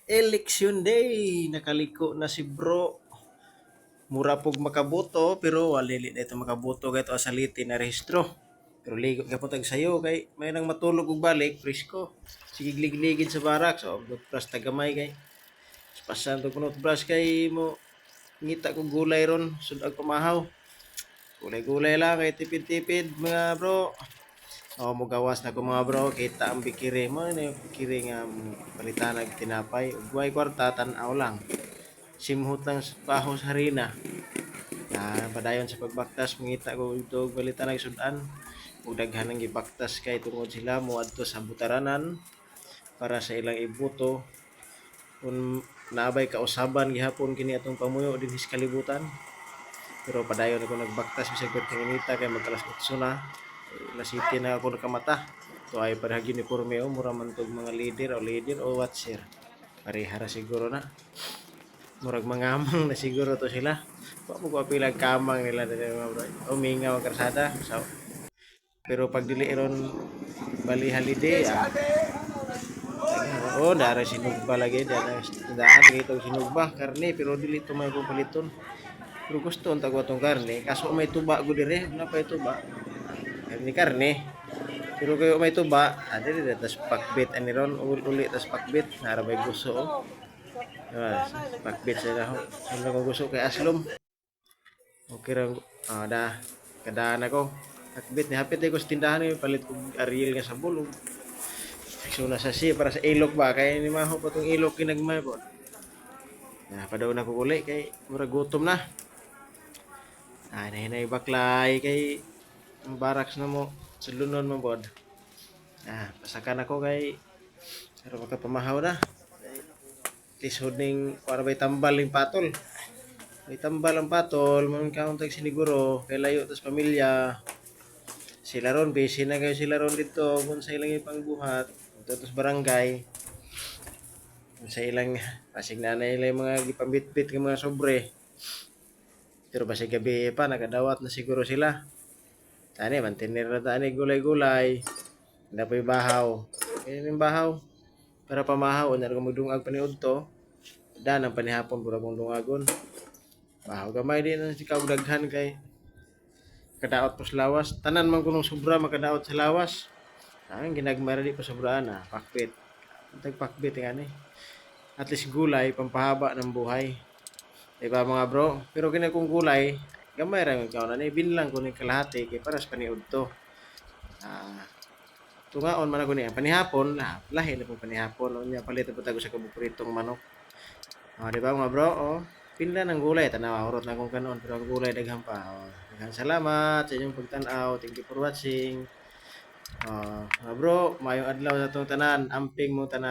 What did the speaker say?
Election day, nakaliko na si bro. Mura pog makaboto pero walili na ito makaboto kay ito asaliti na rehistro. Pero ligo ka po tag sayo kay may nang matulog og balik presko. Sige ligligid sa barak so plus tagamay kay pasan to kunot brush kay mo ngita ko gulay ron sud ag pamahaw. Gulay-gulay lang kay tipid-tipid mga bro. Oh, mo gawas na ko mga bro, kita ang bikiri mo ni bikiri nga palitan og tinapay. Ug way kwarta tan-aw lang. Simhot lang sa baho sa harina. Padayon sa pagbaktas mangita ko ito balitan ng sudan. Ug daghan ang gibaktas kay tungod sila moadto sa butaranan para sa ilang iboto. Kung naabay kausaban gihapon kini atong pamuyo dinhi sa kalibutan. Pero padayon ako nagbaktas bisag perting inita kay magkalas 8 na. Lasiti na ako nakamata. So ay parehag uniforme o mura man tog mga leader o watcher. Parehara siguro na. Murag mangamang na siguro to sila. Wa mo ko pilang kamang nila dili mga bro. Umingaw ang karsada. So, pero pag dili ron bali holiday oh dara sinugba lagi dara dahan gito sinugba karne pero dili to may paliton. Pero gusto ang tagwa tong karne kaso may tuba ko dire wala pa tuba. Karne. Pero kayo may tuba, dili tas pakbit ani ron uli tas pakbit narabay gusto oh. Pakbit sa daho. Ano ko gusto kay aslom. Okay ra kadaan ako. Pakbit ni hapit ko sa tindahan ni palit og Ariel nga sabon. So na sa para sa ilok ba kay ni maho pa tong ilok kinagmay po. Padaw na ko uli kay mura gutom na. Nahinay baklay kay ang baraks na mo sa lunon mo bod. Pasakan ako kay pero makapamahaw na. Tisod ning para bay tambal ning patol. May tambal ang patol, mga kauntag siniguro, kay layo tas pamilya. Sila ron, busy na kayo sila ron dito, kung sa ilang ipangbuhat, dito tas barangay. Kung sa ilang, pasig na ilang mga gipambit-bit ng mga sobre. Pero pasig gabi pa, nakadawat na siguro sila. Tani, mantinir na tani gulay-gulay. Hindi pa yung bahaw. Kaya yung bahaw, para pamahaw, na rin magdungag paniod to. Dan ang panihapon, pura kong dungagon. Bahaw gamay din ang ikaw daghan kay kadaot pa sa lawas. Tanan man kunong sobra makadaot sa lawas. Ang ginagmara di pa sobraan pakbit. Tag pakbit nga ni. At least gulay pampahaba ng buhay. Diba mga bro? Pero kini kung gulay, gamay ra yung kaon ani binlang ko ni kalahati kay para sa paniud to. Tungaon man ako niya panihapon lahi na pong panihapon unya palit pa tago sa kabupritong manok. Di ba mga bro? Pinla ng gulay tanaw urot na kung kanon pero ang gulay daghan pa. Daghang salamat sa inyong pagtan-aw. Thank you for watching. Bro, mayong adlaw sa tong tanan, amping mo tanan.